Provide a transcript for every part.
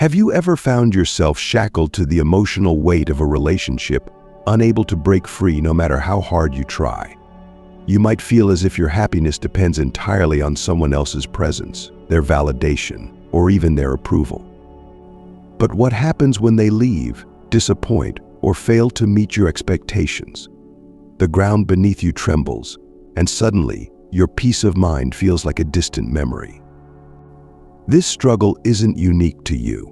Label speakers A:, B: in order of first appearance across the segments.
A: Have you ever found yourself shackled to the emotional weight of a relationship, unable to break free no matter how hard you try? You might feel as if your happiness depends entirely on someone else's presence, their validation, or even their approval. But what happens when they leave, disappoint, or fail to meet your expectations? The ground beneath you trembles, and suddenly, your peace of mind feels like a distant memory. This struggle isn't unique to you.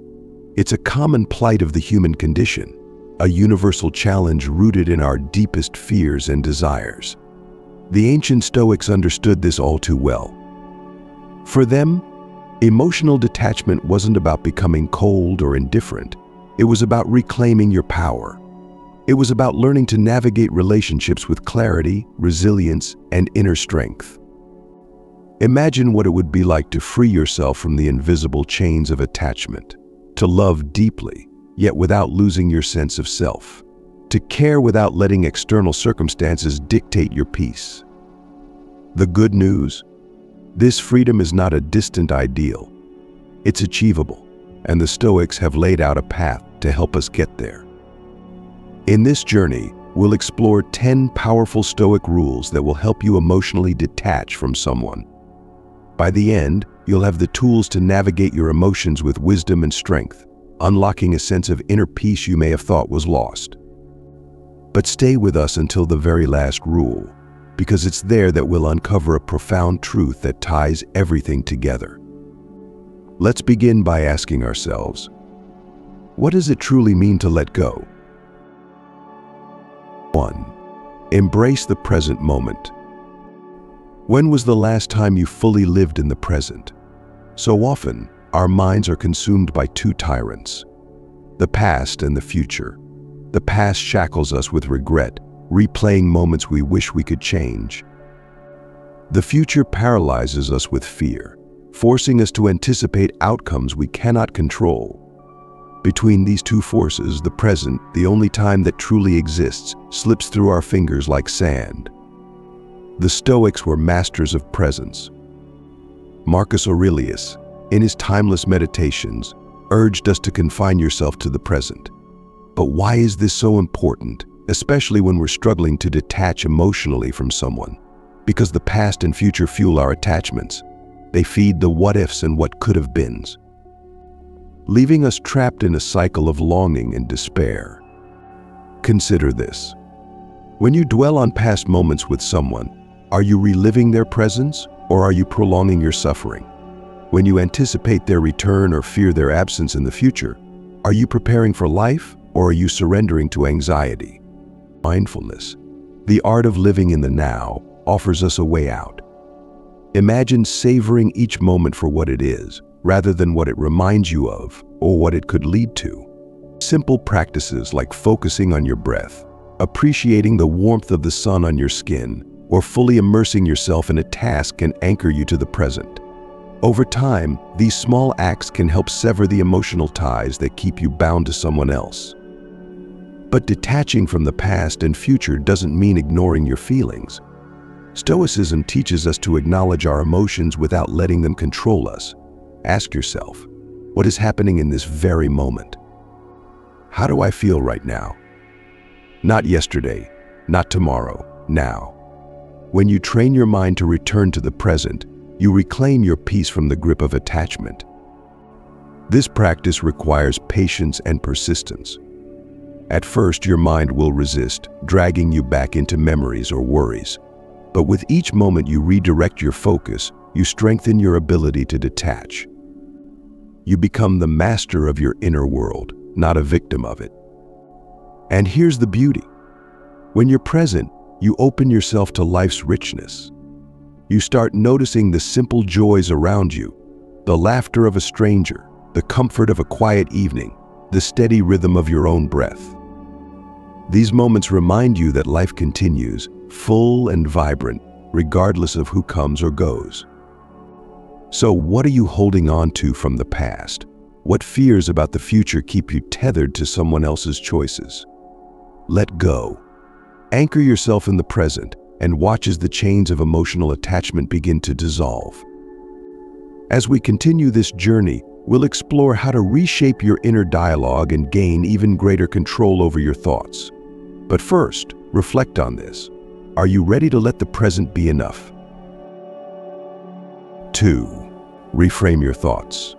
A: It's a common plight of the human condition, a universal challenge rooted in our deepest fears and desires. The ancient Stoics understood this all too well. For them, emotional detachment wasn't about becoming cold or indifferent. It was about reclaiming your power. It was about learning to navigate relationships with clarity, resilience, and inner strength. Imagine what it would be like to free yourself from the invisible chains of attachment, to love deeply, yet without losing your sense of self, to care without letting external circumstances dictate your peace. The good news? This freedom is not a distant ideal. It's achievable, and the Stoics have laid out a path to help us get there. In this journey, we'll explore 10 powerful Stoic rules that will help you emotionally detach from someone. By the end, you'll have the tools to navigate your emotions with wisdom and strength, unlocking a sense of inner peace you may have thought was lost. But stay with us until the very last rule, because it's there that we'll uncover a profound truth that ties everything together. Let's begin by asking ourselves, what does it truly mean to let go? 1. Embrace the present moment. When was the last time you fully lived in the present? So often, our minds are consumed by two tyrants, the past and the future. The past shackles us with regret, replaying moments we wish we could change. The future paralyzes us with fear, forcing us to anticipate outcomes we cannot control. Between these two forces, the present, the only time that truly exists, slips through our fingers like sand. The Stoics were masters of presence. Marcus Aurelius, in his timeless meditations, urged us to confine yourself to the present. But why is this so important, especially when we're struggling to detach emotionally from someone? Because the past and future fuel our attachments. They feed the what-ifs and what could-have beens, leaving us trapped in a cycle of longing and despair. Consider this. When you dwell on past moments with someone, are you reliving their presence, or are you prolonging your suffering? When you anticipate their return or fear their absence in the future, are you preparing for life, or are you surrendering to anxiety? Mindfulness, the art of living in the now, offers us a way out. Imagine savoring each moment for what it is, rather than what it reminds you of or what it could lead to. Simple practices like focusing on your breath, appreciating the warmth of the sun on your skin, or fully immersing yourself in a task can anchor you to the present. Over time, these small acts can help sever the emotional ties that keep you bound to someone else. But detaching from the past and future doesn't mean ignoring your feelings. Stoicism teaches us to acknowledge our emotions without letting them control us. Ask yourself, what is happening in this very moment? How do I feel right now? Not yesterday, not tomorrow, now. When you train your mind to return to the present, you reclaim your peace from the grip of attachment. This practice requires patience and persistence. At first, your mind will resist, dragging you back into memories or worries. But with each moment you redirect your focus, you strengthen your ability to detach. You become the master of your inner world, not a victim of it. And here's the beauty. When you're present, you open yourself to life's richness. You start noticing the simple joys around you, the laughter of a stranger, the comfort of a quiet evening, the steady rhythm of your own breath. These moments remind you that life continues, full and vibrant, regardless of who comes or goes. So what are you holding on to from the past? What fears about the future keep you tethered to someone else's choices? Let go. Anchor yourself in the present and watch as the chains of emotional attachment begin to dissolve. As we continue this journey, we'll explore how to reshape your inner dialogue and gain even greater control over your thoughts. But first, reflect on this. Are you ready to let the present be enough? 2. Reframe your thoughts.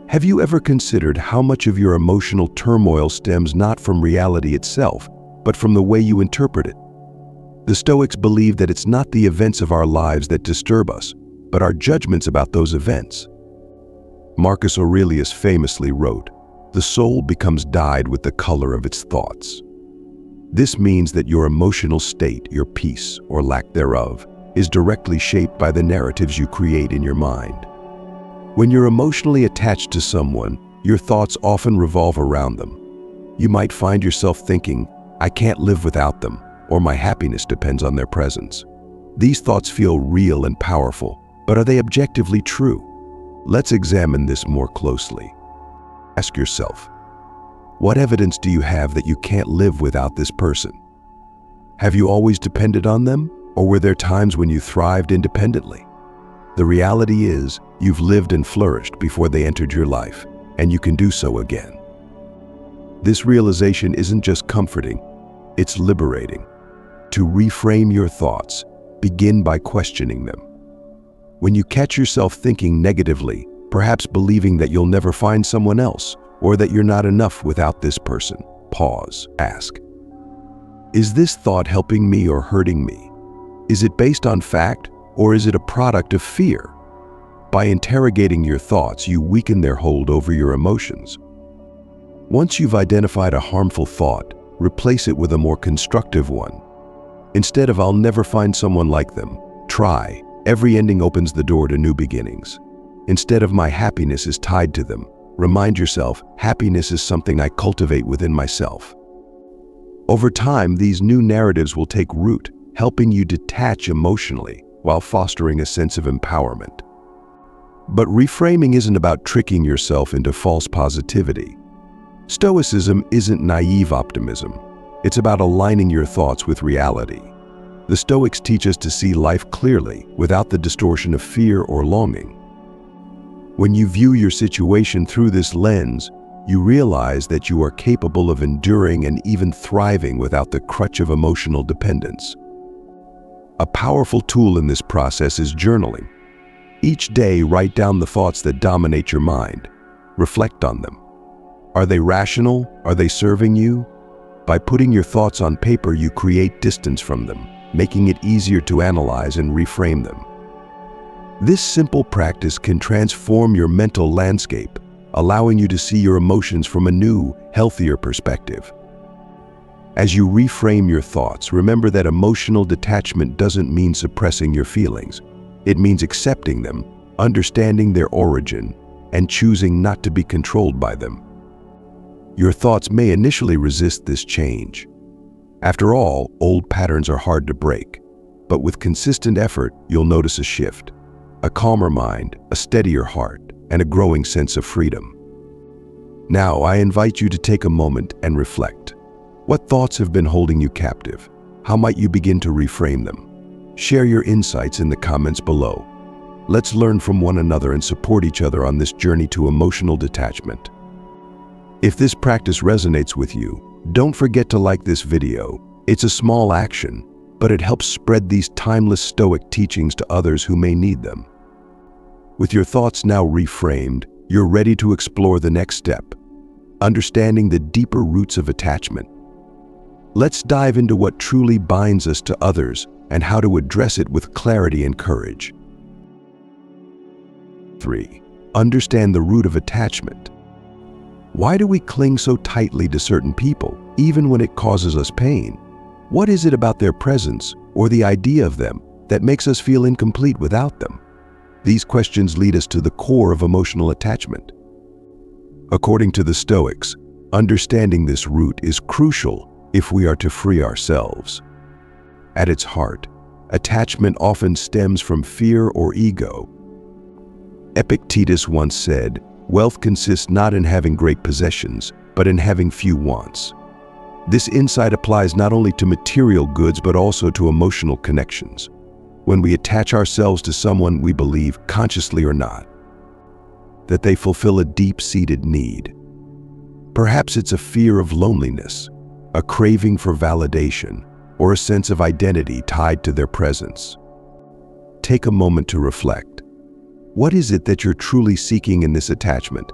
A: Have you ever considered how much of your emotional turmoil stems not from reality itself, but from the way you interpret it? The Stoics believe that it's not the events of our lives that disturb us, but our judgments about those events. Marcus Aurelius famously wrote, "The soul becomes dyed with the color of its thoughts." This means that your emotional state, your peace or lack thereof, is directly shaped by the narratives you create in your mind. When you're emotionally attached to someone, your thoughts often revolve around them. You might find yourself thinking, "I can't live without them," or "my happiness depends on their presence." These thoughts feel real and powerful, but are they objectively true? Let's examine this more closely. Ask yourself, what evidence do you have that you can't live without this person? Have you always depended on them, or were there times when you thrived independently? The reality is, you've lived and flourished before they entered your life, and you can do so again. This realization isn't just comforting, it's liberating. To reframe your thoughts, begin by questioning them. When you catch yourself thinking negatively, perhaps believing that you'll never find someone else, or that you're not enough without this person, pause, ask, is this thought helping me or hurting me? Is it based on fact, or is it a product of fear? By interrogating your thoughts, you weaken their hold over your emotions. Once you've identified a harmful thought, replace it with a more constructive one. Instead of "I'll never find someone like them," try, "Every ending opens the door to new beginnings." Instead of "My happiness is tied to them," remind yourself, "Happiness is something I cultivate within myself." Over time, these new narratives will take root, helping you detach emotionally while fostering a sense of empowerment. But reframing isn't about tricking yourself into false positivity. Stoicism isn't naive optimism. It's about aligning your thoughts with reality. The Stoics teach us to see life clearly, without the distortion of fear or longing. When you view your situation through this lens, you realize that you are capable of enduring and even thriving without the crutch of emotional dependence. A powerful tool in this process is journaling. Each day, write down the thoughts that dominate your mind. Reflect on them. Are they rational? Are they serving you? By putting your thoughts on paper, you create distance from them, making it easier to analyze and reframe them. This simple practice can transform your mental landscape, allowing you to see your emotions from a new, healthier perspective. As you reframe your thoughts, remember that emotional detachment doesn't mean suppressing your feelings. It means accepting them, understanding their origin, and choosing not to be controlled by them. Your thoughts may initially resist this change. After all, old patterns are hard to break, but with consistent effort, you'll notice a shift. A calmer mind, a steadier heart, and a growing sense of freedom. Now, I invite you to take a moment and reflect. What thoughts have been holding you captive? How might you begin to reframe them? Share your insights in the comments below. Let's learn from one another and support each other on this journey to emotional detachment. If this practice resonates with you, don't forget to like this video. It's a small action, but it helps spread these timeless Stoic teachings to others who may need them. With your thoughts now reframed, you're ready to explore the next step, understanding the deeper roots of attachment. Let's dive into what truly binds us to others and how to address it with clarity and courage. 3. Understand the root of attachment. Why do we cling so tightly to certain people, even when it causes us pain? What is it about their presence or the idea of them that makes us feel incomplete without them? These questions lead us to the core of emotional attachment. According to the Stoics, understanding this root is crucial if we are to free ourselves. At its heart, attachment often stems from fear or ego. Epictetus once said, "Wealth consists not in having great possessions, but in having few wants." This insight applies not only to material goods, but also to emotional connections. When we attach ourselves to someone we believe, consciously or not, that they fulfill a deep-seated need. Perhaps it's a fear of loneliness, a craving for validation, or a sense of identity tied to their presence. Take a moment to reflect. What is it that you're truly seeking in this attachment?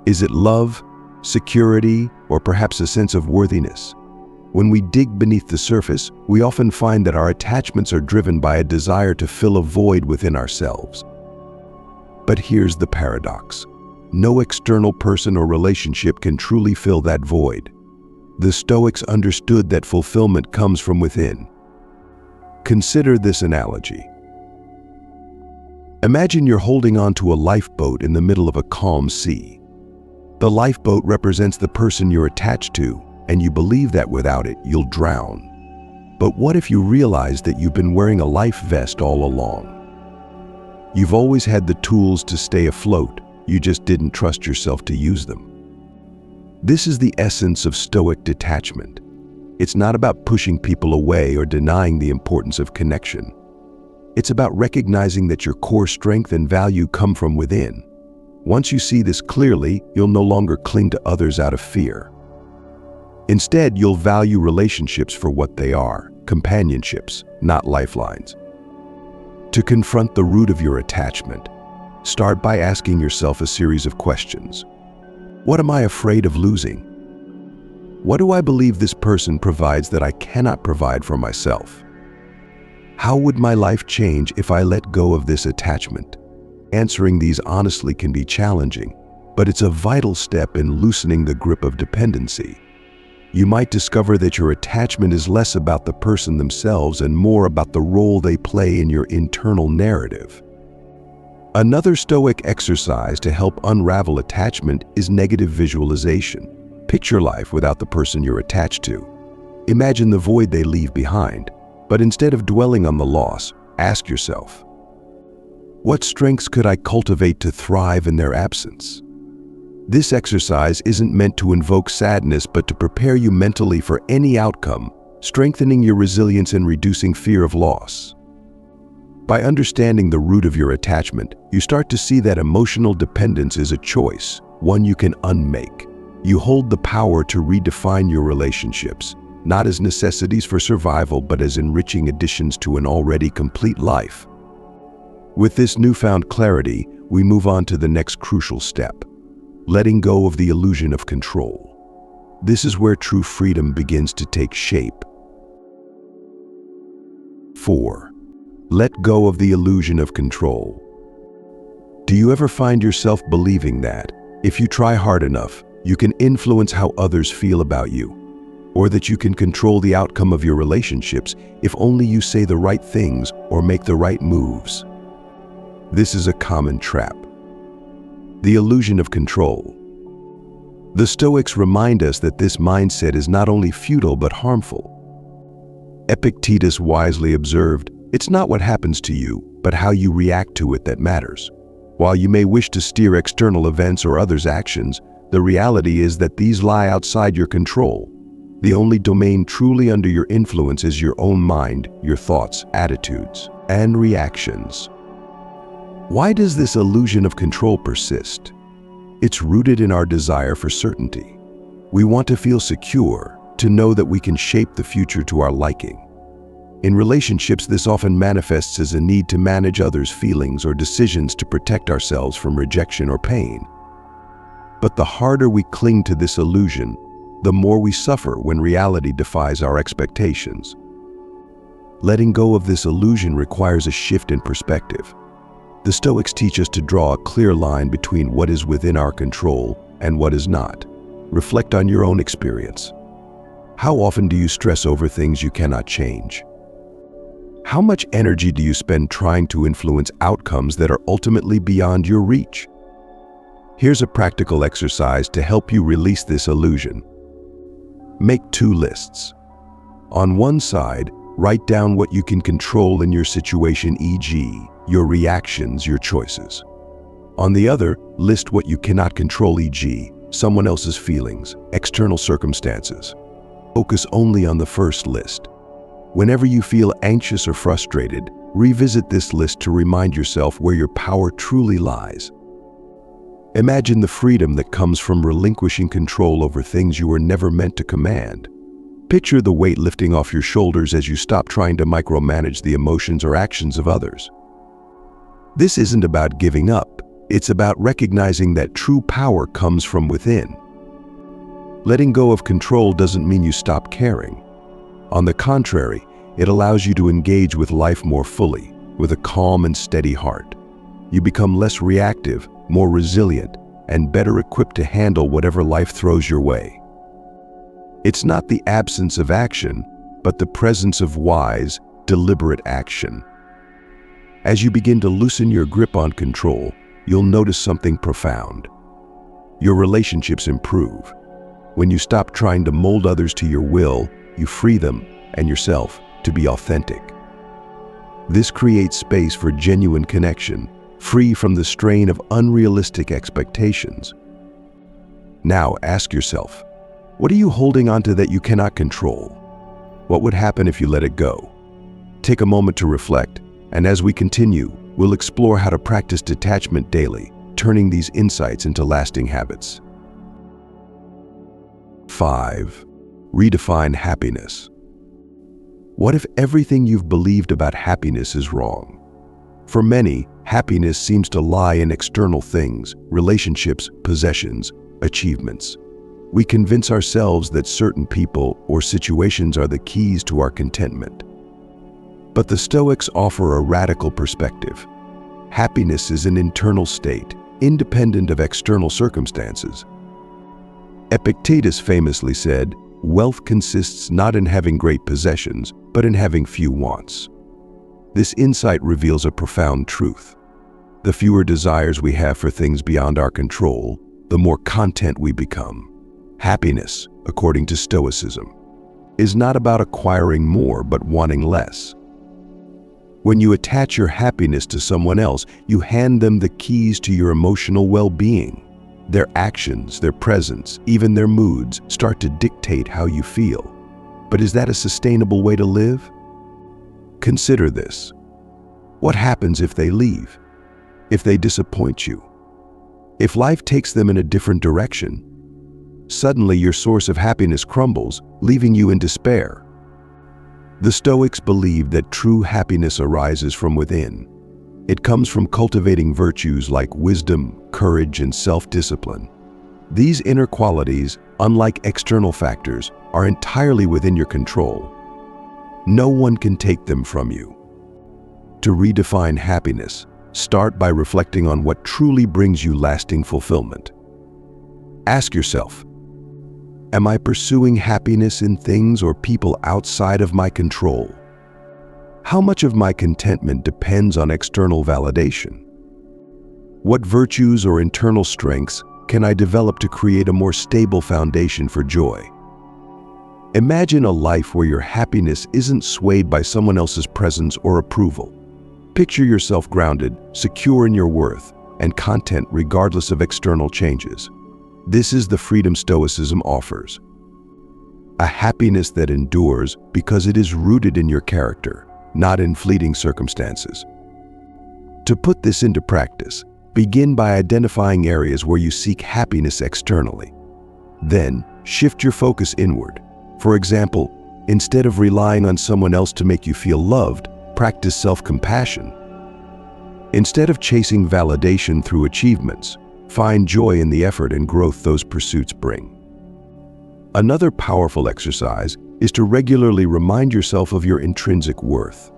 A: Is it love, security, or perhaps a sense of worthiness? When we dig beneath the surface, we often find that our attachments are driven by a desire to fill a void within ourselves. But here's the paradox. No external person or relationship can truly fill that void. The Stoics understood that fulfillment comes from within. Consider this analogy. Imagine you're holding onto a lifeboat in the middle of a calm sea. The lifeboat represents the person you're attached to, and you believe that without it, you'll drown. But what if you realize that you've been wearing a life vest all along? You've always had the tools to stay afloat, you just didn't trust yourself to use them. This is the essence of Stoic detachment. It's not about pushing people away or denying the importance of connection. It's about recognizing that your core strength and value come from within. Once you see this clearly, you'll no longer cling to others out of fear. Instead, you'll value relationships for what they are, companionships, not lifelines. To confront the root of your attachment, start by asking yourself a series of questions. What am I afraid of losing? What do I believe this person provides that I cannot provide for myself? How would my life change if I let go of this attachment? Answering these honestly can be challenging, but it's a vital step in loosening the grip of dependency. You might discover that your attachment is less about the person themselves and more about the role they play in your internal narrative. Another Stoic exercise to help unravel attachment is negative visualization. Picture life without the person you're attached to. Imagine the void they leave behind, but instead of dwelling on the loss, ask yourself, what strengths could I cultivate to thrive in their absence? This exercise isn't meant to invoke sadness, but to prepare you mentally for any outcome, strengthening your resilience and reducing fear of loss. By understanding the root of your attachment, you start to see that emotional dependence is a choice, one you can unmake. You hold the power to redefine your relationships, not as necessities for survival, but as enriching additions to an already complete life. With this newfound clarity, we move on to the next crucial step, letting go of the illusion of control. This is where true freedom begins to take shape. 4. Let go of the illusion of control. Do you ever find yourself believing that, if you try hard enough, you can influence how others feel about you? Or that you can control the outcome of your relationships if only you say the right things or make the right moves? This is a common trap. The illusion of control. The Stoics remind us that this mindset is not only futile but harmful. Epictetus wisely observed, "It's not what happens to you, but how you react to it that matters." While you may wish to steer external events or others' actions, the reality is that these lie outside your control. The only domain truly under your influence is your own mind, your thoughts, attitudes, and reactions. Why does this illusion of control persist? It's rooted in our desire for certainty. We want to feel secure, to know that we can shape the future to our liking. In relationships, this often manifests as a need to manage others' feelings or decisions to protect ourselves from rejection or pain. But the harder we cling to this illusion, the more we suffer when reality defies our expectations. Letting go of this illusion requires a shift in perspective. The Stoics teach us to draw a clear line between what is within our control and what is not. Reflect on your own experience. How often do you stress over things you cannot change? How much energy do you spend trying to influence outcomes that are ultimately beyond your reach? Here's a practical exercise to help you release this illusion. Make 2 lists. On one side, write down what you can control in your situation, e.g., your reactions, your choices. On the other, list what you cannot control, e.g., someone else's feelings, external circumstances. Focus only on the first list. Whenever you feel anxious or frustrated, revisit this list to remind yourself where your power truly lies. Imagine the freedom that comes from relinquishing control over things you were never meant to command. Picture the weight lifting off your shoulders as you stop trying to micromanage the emotions or actions of others. This isn't about giving up. It's about recognizing that true power comes from within. Letting go of control doesn't mean you stop caring. On the contrary, it allows you to engage with life more fully, with a calm and steady heart. You become less reactive, more resilient, and better equipped to handle whatever life throws your way. It's not the absence of action, but the presence of wise, deliberate action. As you begin to loosen your grip on control, you'll notice something profound. Your relationships improve. When you stop trying to mold others to your will, you free them and yourself to be authentic. This creates space for genuine connection, free from the strain of unrealistic expectations. Now ask yourself, what are you holding onto that you cannot control? What would happen if you let it go? Take a moment to reflect, and as we continue, we'll explore how to practice detachment daily, turning these insights into lasting habits. 5. Redefine happiness. What if everything you've believed about happiness is wrong? For many, happiness seems to lie in external things, relationships, possessions, achievements. We convince ourselves that certain people or situations are the keys to our contentment. But the Stoics offer a radical perspective. Happiness is an internal state, independent of external circumstances. Epictetus famously said, "Wealth consists not in having great possessions, but in having few wants." This insight reveals a profound truth. The fewer desires we have for things beyond our control, the more content we become. Happiness, according to Stoicism, is not about acquiring more but wanting less. When you attach your happiness to someone else, you hand them the keys to your emotional well-being. Their actions, their presence, even their moods start to dictate how you feel. But is that a sustainable way to live? Consider this. What happens if they leave? If they disappoint you? If life takes them in a different direction? Suddenly your source of happiness crumbles, leaving you in despair. The Stoics believed that true happiness arises from within. It comes from cultivating virtues like wisdom, courage, and self-discipline. These inner qualities, unlike external factors, are entirely within your control. No one can take them from you. To redefine happiness, start by reflecting on what truly brings you lasting fulfillment. Ask yourself, am I pursuing happiness in things or people outside of my control? How much of my contentment depends on external validation? What virtues or internal strengths can I develop to create a more stable foundation for joy? Imagine a life where your happiness isn't swayed by someone else's presence or approval. Picture yourself grounded, secure in your worth, and content regardless of external changes. This is the freedom Stoicism offers. A happiness that endures because it is rooted in your character, not in fleeting circumstances. To put this into practice, begin by identifying areas where you seek happiness externally. Then, shift your focus inward. For example, instead of relying on someone else to make you feel loved, practice self-compassion. Instead of chasing validation through achievements, find joy in the effort and growth those pursuits bring. Another powerful exercise is to regularly remind yourself of your intrinsic worth.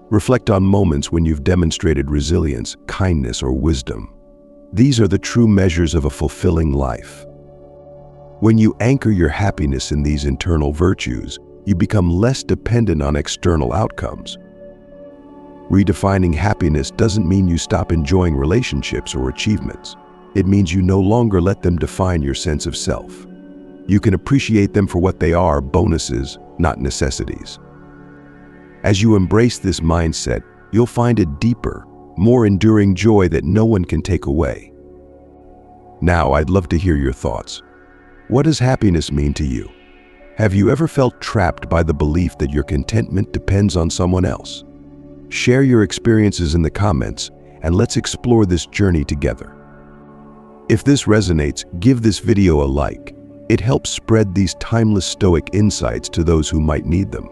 A: Reflect on moments when you've demonstrated resilience, kindness, or wisdom. These are the true measures of a fulfilling life. When you anchor your happiness in these internal virtues, you become less dependent on external outcomes. Redefining happiness doesn't mean you stop enjoying relationships or achievements. It means you no longer let them define your sense of self. You can appreciate them for what they are, bonuses, not necessities. As you embrace this mindset, you'll find a deeper, more enduring joy that no one can take away. Now, I'd love to hear your thoughts. What does happiness mean to you? Have you ever felt trapped by the belief that your contentment depends on someone else? Share your experiences in the comments, and let's explore this journey together. If this resonates, give this video a like. It helps spread these timeless Stoic insights to those who might need them.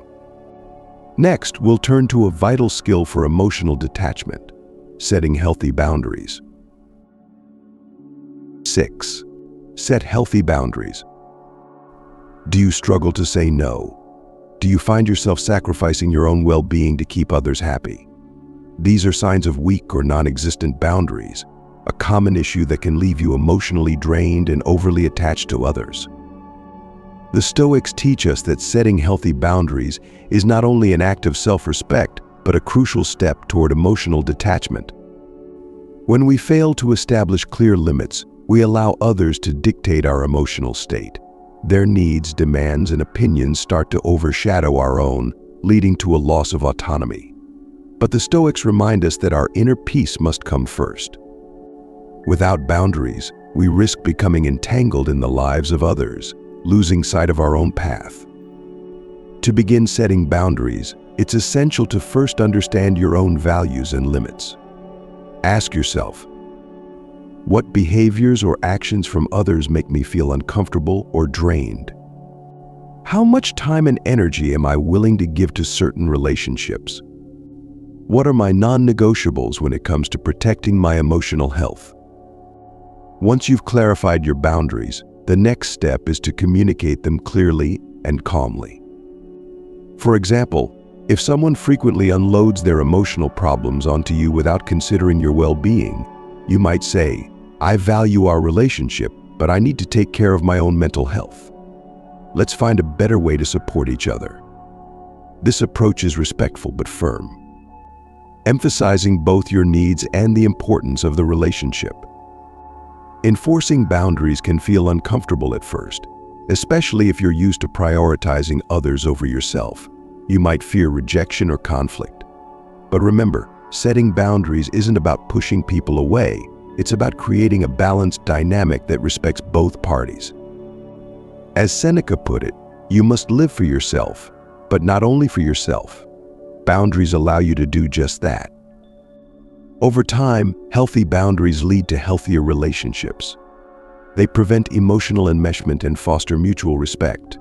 A: Next, we'll turn to a vital skill for emotional detachment: setting healthy boundaries. 6. Set healthy boundaries. Do you struggle to say no? Do you find yourself sacrificing your own well-being to keep others happy? These are signs of weak or non-existent boundaries, a common issue that can leave you emotionally drained and overly attached to others. The Stoics teach us that setting healthy boundaries is not only an act of self-respect, but a crucial step toward emotional detachment. When we fail to establish clear limits, we allow others to dictate our emotional state. Their needs, demands, and opinions start to overshadow our own, leading to a loss of autonomy. But the Stoics remind us that our inner peace must come first. Without boundaries, we risk becoming entangled in the lives of others, losing sight of our own path. To begin setting boundaries, it's essential to first understand your own values and limits. Ask yourself, what behaviors or actions from others make me feel uncomfortable or drained? How much time and energy am I willing to give to certain relationships? What are my non-negotiables when it comes to protecting my emotional health? Once you've clarified your boundaries, the next step is to communicate them clearly and calmly. For example, if someone frequently unloads their emotional problems onto you without considering your well-being, you might say, "I value our relationship, but I need to take care of my own mental health. Let's find a better way to support each other." This approach is respectful but firm, emphasizing both your needs and the importance of the relationship. Enforcing boundaries can feel uncomfortable at first, especially if you're used to prioritizing others over yourself. You might fear rejection or conflict. But remember, setting boundaries isn't about pushing people away. It's about creating a balanced dynamic that respects both parties. As Seneca put it, you must live for yourself, but not only for yourself. Boundaries allow you to do just that. Over time, healthy boundaries lead to healthier relationships. They prevent emotional enmeshment and foster mutual respect.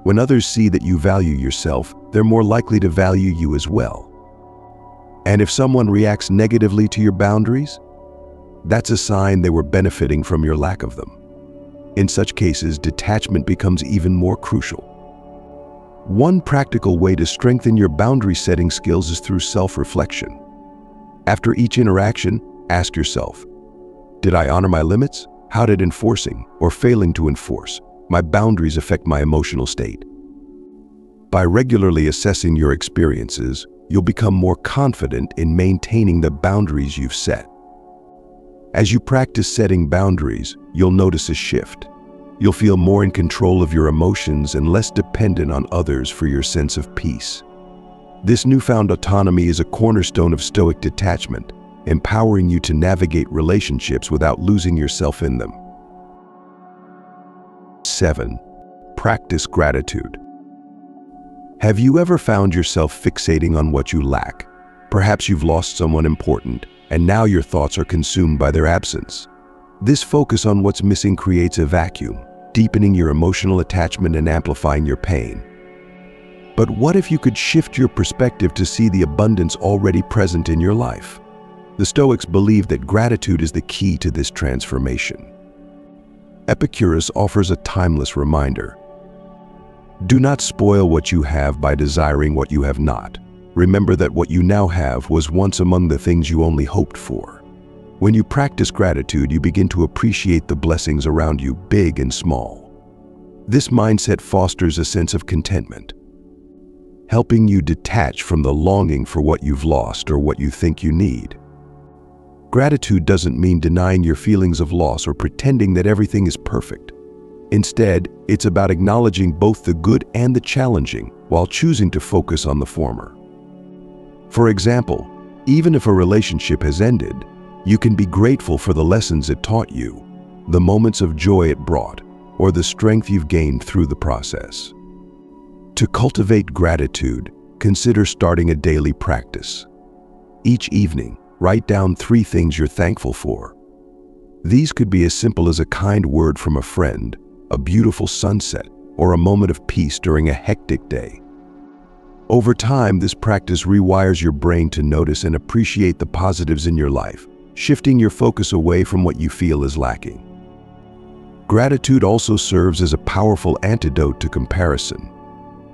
A: When others see that you value yourself, they're more likely to value you as well. And if someone reacts negatively to your boundaries, that's a sign they were benefiting from your lack of them. In such cases, detachment becomes even more crucial. One practical way to strengthen your boundary-setting skills is through self-reflection. After each interaction, ask yourself, did I honor my limits? How did enforcing or failing to enforce my boundaries affect my emotional state? By regularly assessing your experiences, you'll become more confident in maintaining the boundaries you've set. As you practice setting boundaries, you'll notice a shift. You'll feel more in control of your emotions and less dependent on others for your sense of peace. This newfound autonomy is a cornerstone of Stoic detachment, empowering you to navigate relationships without losing yourself in them. 7. Practice gratitude. Have you ever found yourself fixating on what you lack? Perhaps you've lost someone important, and now your thoughts are consumed by their absence. This focus on what's missing creates a vacuum, deepening your emotional attachment and amplifying your pain. But what if you could shift your perspective to see the abundance already present in your life? The Stoics believe that gratitude is the key to this transformation. Epictetus offers a timeless reminder. Do not spoil what you have by desiring what you have not. Remember that what you now have was once among the things you only hoped for. When you practice gratitude, you begin to appreciate the blessings around you, big and small. This mindset fosters a sense of contentment, helping you detach from the longing for what you've lost or what you think you need. Gratitude doesn't mean denying your feelings of loss or pretending that everything is perfect. Instead, it's about acknowledging both the good and the challenging while choosing to focus on the former. For example, even if a relationship has ended, you can be grateful for the lessons it taught you, the moments of joy it brought, or the strength you've gained through the process. To cultivate gratitude, consider starting a daily practice. Each evening, write down 3 things you're thankful for. These could be as simple as a kind word from a friend, a beautiful sunset, or a moment of peace during a hectic day. Over time, this practice rewires your brain to notice and appreciate the positives in your life, shifting your focus away from what you feel is lacking. Gratitude also serves as a powerful antidote to comparison.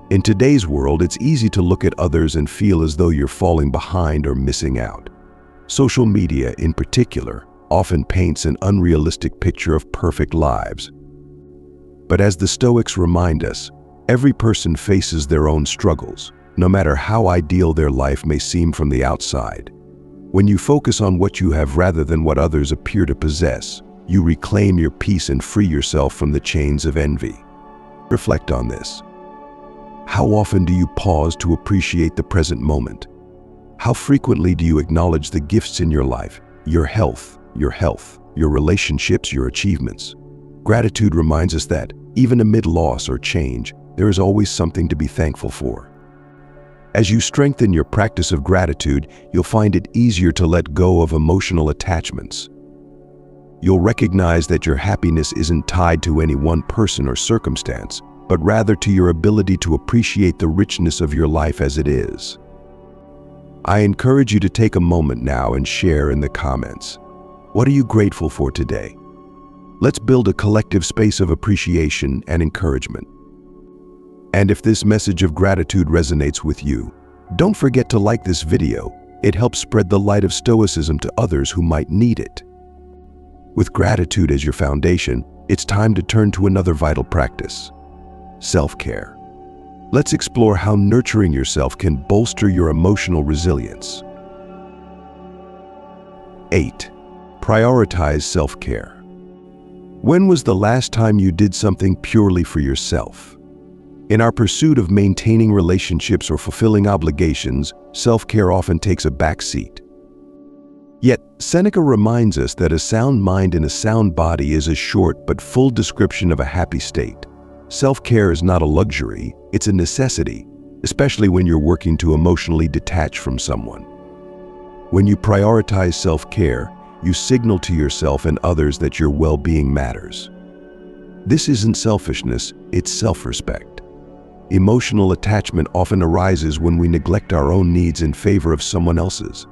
A: In today's world, it's easy to look at others and feel as though you're falling behind or missing out. Social media, in particular, often paints an unrealistic picture of perfect lives. But as the Stoics remind us, every person faces their own struggles, no matter how ideal their life may seem from the outside. When you focus on what you have rather than what others appear to possess, you reclaim your peace and free yourself from the chains of envy. Reflect on this. How often do you pause to appreciate the present moment? How frequently do you acknowledge the gifts in your life, your health, your relationships, your achievements? Gratitude reminds us that, even amid loss or change, there is always something to be thankful for. As you strengthen your practice of gratitude, you'll find it easier to let go of emotional attachments. You'll recognize that your happiness isn't tied to any one person or circumstance, but rather to your ability to appreciate the richness of your life as it is. I encourage you to take a moment now and share in the comments. What are you grateful for today? Let's build a collective space of appreciation and encouragement. And if this message of gratitude resonates with you, don't forget to like this video. It helps spread the light of Stoicism to others who might need it. With gratitude as your foundation, it's time to turn to another vital practice: self-care. Let's explore how nurturing yourself can bolster your emotional resilience. 8. Prioritize self-care. When was the last time you did something purely for yourself? In our pursuit of maintaining relationships or fulfilling obligations, self-care often takes a back seat. Yet, Seneca reminds us that a sound mind and a sound body is a short but full description of a happy state. Self-care is not a luxury, it's a necessity, especially when you're working to emotionally detach from someone. When you prioritize self-care, you signal to yourself and others that your well-being matters. This isn't selfishness, it's self-respect. Emotional attachment often arises when we neglect our own needs in favor of someone else's.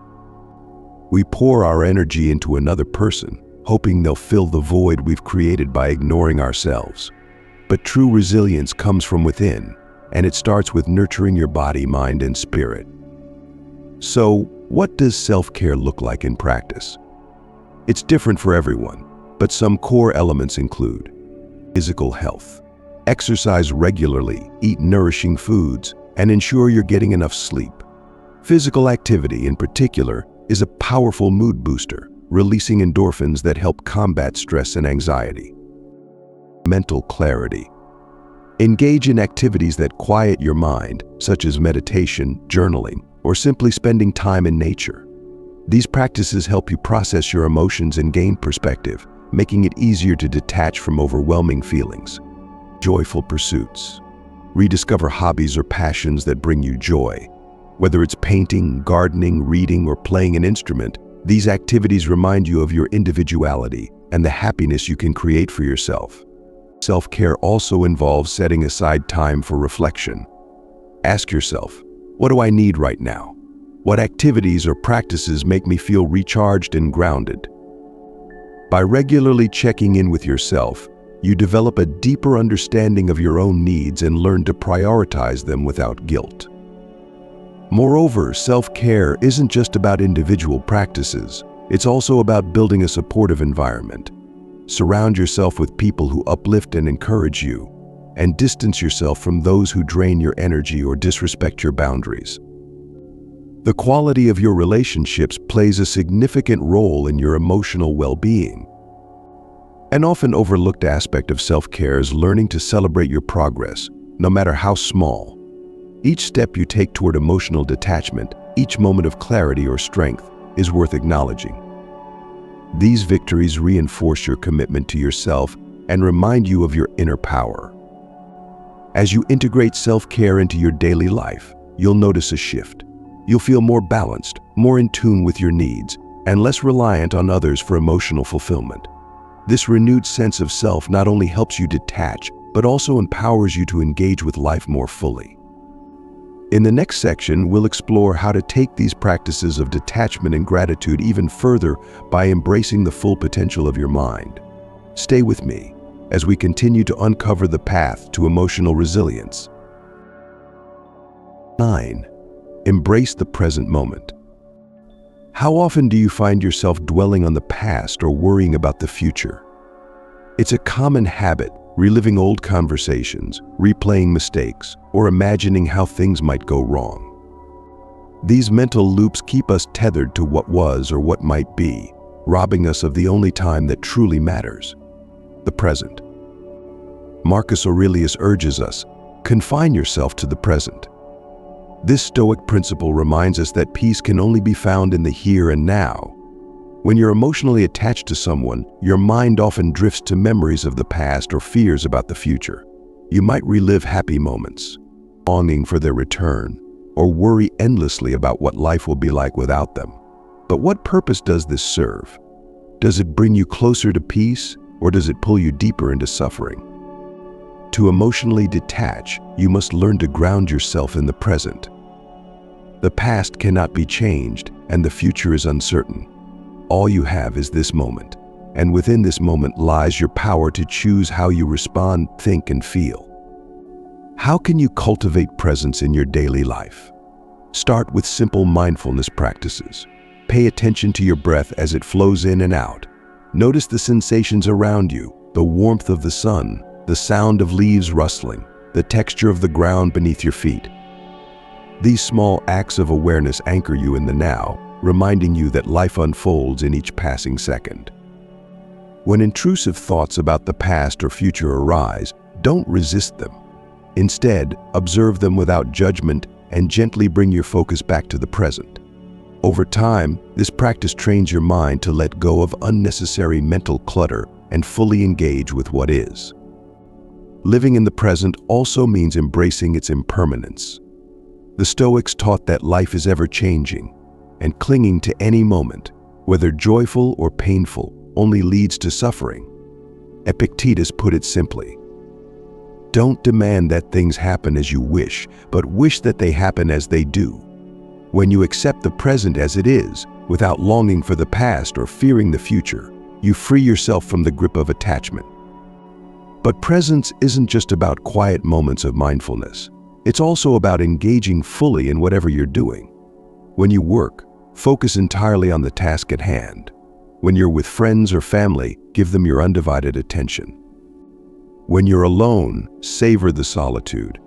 A: We pour our energy into another person, hoping they'll fill the void we've created by ignoring ourselves. But true resilience comes from within, and it starts with nurturing your body, mind, and spirit. So, what does self-care look like in practice? It's different for everyone, but some core elements include physical health. Exercise regularly, eat nourishing foods, and ensure you're getting enough sleep. Physical activity, in particular, is a powerful mood booster, releasing endorphins that help combat stress and anxiety. Mental clarity. Engage in activities that quiet your mind, such as meditation, journaling, or simply spending time in nature. These practices help you process your emotions and gain perspective, making it easier to detach from overwhelming feelings. Joyful pursuits. Rediscover hobbies or passions that bring you joy. Whether it's painting, gardening, reading, or playing an instrument, these activities remind you of your individuality and the happiness you can create for yourself. Self-care also involves setting aside time for reflection. Ask yourself, what do I need right now? What activities or practices make me feel recharged and grounded? By regularly checking in with yourself, you develop a deeper understanding of your own needs and learn to prioritize them without guilt. Moreover, self-care isn't just about individual practices, it's also about building a supportive environment. Surround yourself with people who uplift and encourage you, and distance yourself from those who drain your energy or disrespect your boundaries. The quality of your relationships plays a significant role in your emotional well-being. An often overlooked aspect of self-care is learning to celebrate your progress, no matter how small. Each step you take toward emotional detachment, each moment of clarity or strength, is worth acknowledging. These victories reinforce your commitment to yourself and remind you of your inner power. As you integrate self-care into your daily life, you'll notice a shift. You'll feel more balanced, more in tune with your needs, and less reliant on others for emotional fulfillment. This renewed sense of self not only helps you detach, but also empowers you to engage with life more fully. In the next section, we'll explore how to take these practices of detachment and gratitude even further by embracing the full potential of your mind. Stay with me as we continue to uncover the path to emotional resilience. 9. Embrace the present moment. How often do you find yourself dwelling on the past or worrying about the future? It's a common habit, reliving old conversations, replaying mistakes, or imagining how things might go wrong. These mental loops keep us tethered to what was or what might be, robbing us of the only time that truly matters: the present. Marcus Aurelius urges us, confine yourself to the present. This Stoic principle reminds us that peace can only be found in the here and now. When you're emotionally attached to someone, your mind often drifts to memories of the past or fears about the future. You might relive happy moments, longing for their return, or worry endlessly about what life will be like without them. But what purpose does this serve? Does it bring you closer to peace, or does it pull you deeper into suffering? To emotionally detach, you must learn to ground yourself in the present. The past cannot be changed, and the future is uncertain. All you have is this moment, and within this moment lies your power to choose how you respond, think, and feel. How can you cultivate presence in your daily life? Start with simple mindfulness practices. Pay attention to your breath as it flows in and out. Notice the sensations around you, the warmth of the sun, the sound of leaves rustling, the texture of the ground beneath your feet. These small acts of awareness anchor you in the now, reminding you that life unfolds in each passing second. When intrusive thoughts about the past or future arise, don't resist them. Instead, observe them without judgment and gently bring your focus back to the present. Over time, this practice trains your mind to let go of unnecessary mental clutter and fully engage with what is. Living in the present also means embracing its impermanence. The Stoics taught that life is ever-changing, and clinging to any moment, whether joyful or painful, only leads to suffering. Epictetus put it simply: don't demand that things happen as you wish, but wish that they happen as they do. When you accept the present as it is, without longing for the past or fearing the future, you free yourself from the grip of attachment. But presence isn't just about quiet moments of mindfulness. It's also about engaging fully in whatever you're doing. When you work, focus entirely on the task at hand. When you're with friends or family, give them your undivided attention. When you're alone, savor the solitude.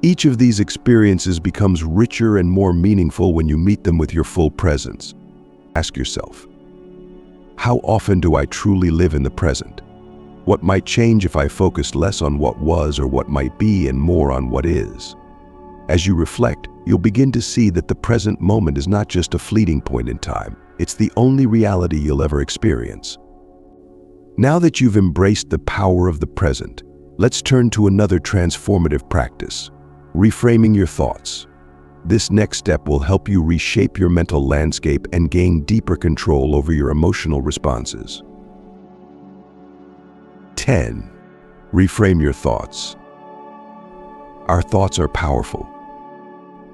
A: Each of these experiences becomes richer and more meaningful when you meet them with your full presence. Ask yourself, how often do I truly live in the present? What might change if I focused less on what was or what might be and more on what is? As you reflect, you'll begin to see that the present moment is not just a fleeting point in time. It's the only reality you'll ever experience. Now that you've embraced the power of the present, let's turn to another transformative practice: reframing your thoughts. This next step will help you reshape your mental landscape and gain deeper control over your emotional responses. 10. Reframe your thoughts. Our thoughts are powerful.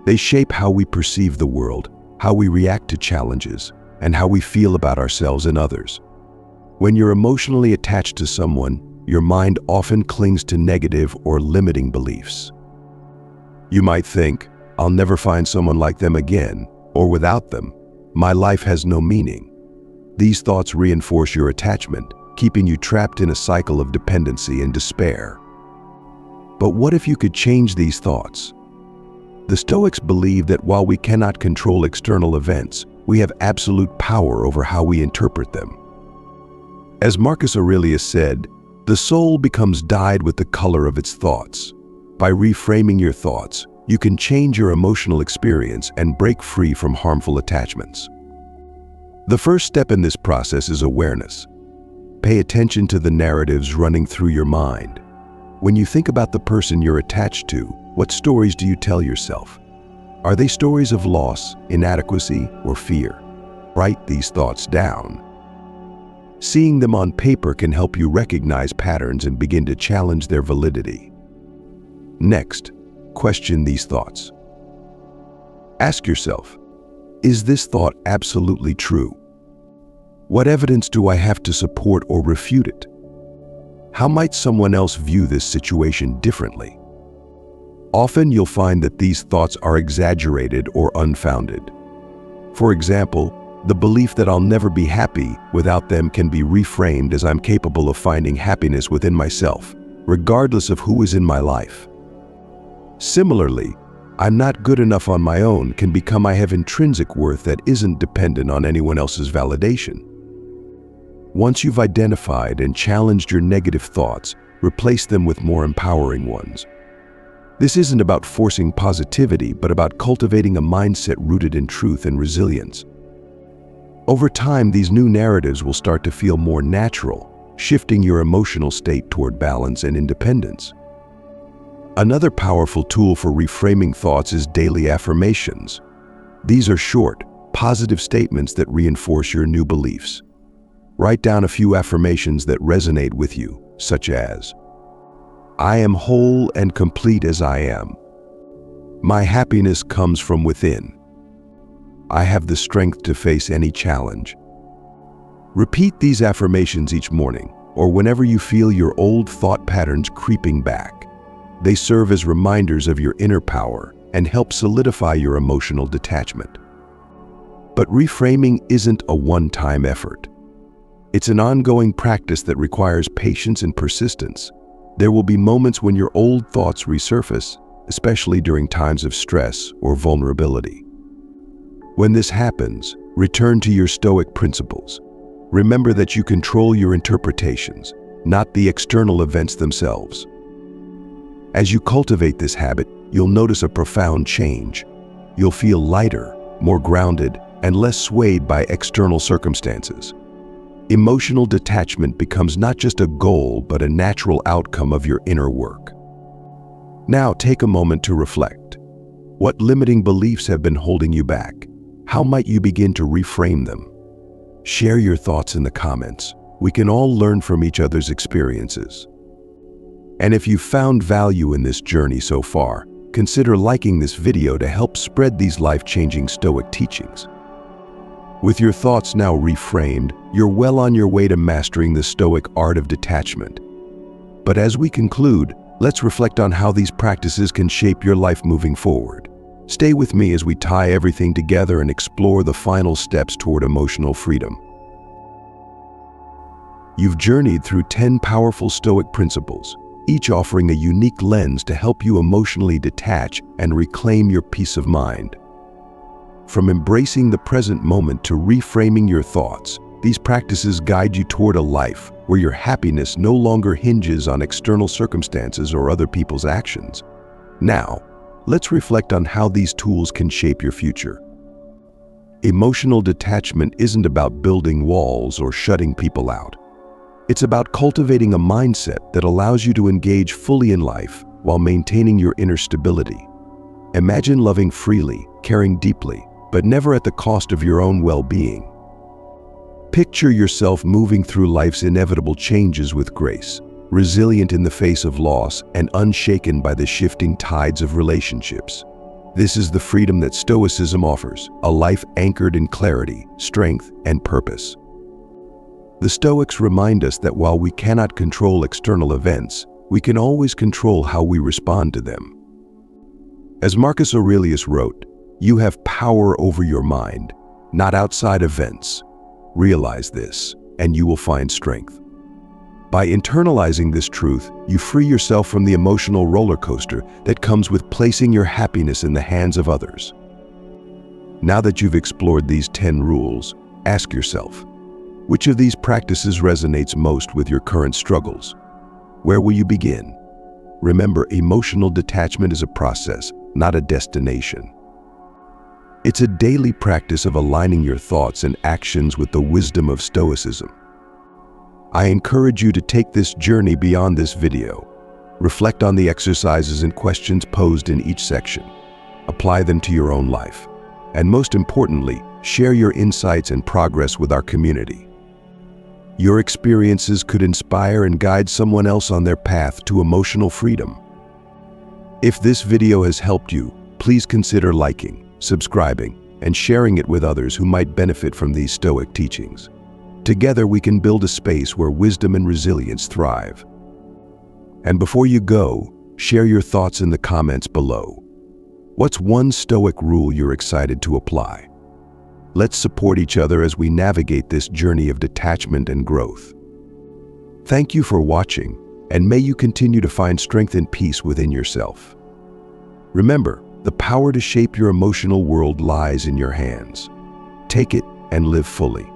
A: They shape how we perceive the world, how we react to challenges, and how we feel about ourselves and others. When you're emotionally attached to someone, your mind often clings to negative or limiting beliefs. You might think, "I'll never find someone like them again," or "without them, my life has no meaning." These thoughts reinforce your attachment, keeping you trapped in a cycle of dependency and despair. But what if you could change these thoughts? The Stoics believe that while we cannot control external events, we have absolute power over how we interpret them. As Marcus Aurelius said, the soul becomes dyed with the color of its thoughts. By reframing your thoughts, you can change your emotional experience and break free from harmful attachments. The first step in this process is awareness. Pay attention to the narratives running through your mind. When you think about the person you're attached to, what stories do you tell yourself? Are they stories of loss, inadequacy, or fear? Write these thoughts down. Seeing them on paper can help you recognize patterns and begin to challenge their validity. Next, question these thoughts. Ask yourself, is this thought absolutely true? What evidence do I have to support or refute it? How might someone else view this situation differently? Often you'll find that these thoughts are exaggerated or unfounded. For example, the belief that I'll never be happy without them can be reframed as I'm capable of finding happiness within myself, regardless of who is in my life. Similarly, I'm not good enough on my own can become I have intrinsic worth that isn't dependent on anyone else's validation. Once you've identified and challenged your negative thoughts, replace them with more empowering ones. This isn't about forcing positivity, but about cultivating a mindset rooted in truth and resilience. Over time, these new narratives will start to feel more natural, shifting your emotional state toward balance and independence. Another powerful tool for reframing thoughts is daily affirmations. These are short, positive statements that reinforce your new beliefs. Write down a few affirmations that resonate with you, such as, I am whole and complete as I am. My happiness comes from within. I have the strength to face any challenge. Repeat these affirmations each morning, or whenever you feel your old thought patterns creeping back. They serve as reminders of your inner power and help solidify your emotional detachment. But reframing isn't a one-time effort. It's an ongoing practice that requires patience and persistence. There will be moments when your old thoughts resurface, especially during times of stress or vulnerability. When this happens, return to your Stoic principles. Remember that you control your interpretations, not the external events themselves. As you cultivate this habit, you'll notice a profound change. You'll feel lighter, more grounded, and less swayed by external circumstances. Emotional detachment becomes not just a goal, but a natural outcome of your inner work. Now take a moment to reflect. What limiting beliefs have been holding you back? How might you begin to reframe them? Share your thoughts in the comments. We can all learn from each other's experiences. And if you've found value in this journey so far, consider liking this video to help spread these life-changing Stoic teachings. With your thoughts now reframed, you're well on your way to mastering the Stoic art of detachment. But as we conclude, let's reflect on how these practices can shape your life moving forward. Stay with me as we tie everything together and explore the final steps toward emotional freedom. You've journeyed through 10 powerful Stoic principles, each offering a unique lens to help you emotionally detach and reclaim your peace of mind. From embracing the present moment to reframing your thoughts, these practices guide you toward a life where your happiness no longer hinges on external circumstances or other people's actions. Now, let's reflect on how these tools can shape your future. Emotional detachment isn't about building walls or shutting people out. It's about cultivating a mindset that allows you to engage fully in life while maintaining your inner stability. Imagine loving freely, caring deeply, but never at the cost of your own well-being. Picture yourself moving through life's inevitable changes with grace, resilient in the face of loss and unshaken by the shifting tides of relationships. This is the freedom that Stoicism offers, a life anchored in clarity, strength, and purpose. The Stoics remind us that while we cannot control external events, we can always control how we respond to them. As Marcus Aurelius wrote, "You have power over your mind, not outside events. Realize this, and you will find strength." By internalizing this truth, you free yourself from the emotional roller coaster that comes with placing your happiness in the hands of others. Now that you've explored these 10 rules, ask yourself, which of these practices resonates most with your current struggles? Where will you begin? Remember, emotional detachment is a process, not a destination. It's a daily practice of aligning your thoughts and actions with the wisdom of Stoicism. I encourage you to take this journey beyond this video. Reflect on the exercises and questions posed in each section. Apply them to your own life. And most importantly, share your insights and progress with our community. Your experiences could inspire and guide someone else on their path to emotional freedom. If this video has helped you, please consider liking, subscribing, and sharing it with others who might benefit from these Stoic teachings. Together we can build a space where wisdom and resilience thrive. And before you go, share your thoughts in the comments below. What's one Stoic rule you're excited to apply? Let's support each other as we navigate this journey of detachment and growth. Thank you for watching, and may you continue to find strength and peace within yourself. Remember, the power to shape your emotional world lies in your hands. Take it and live fully.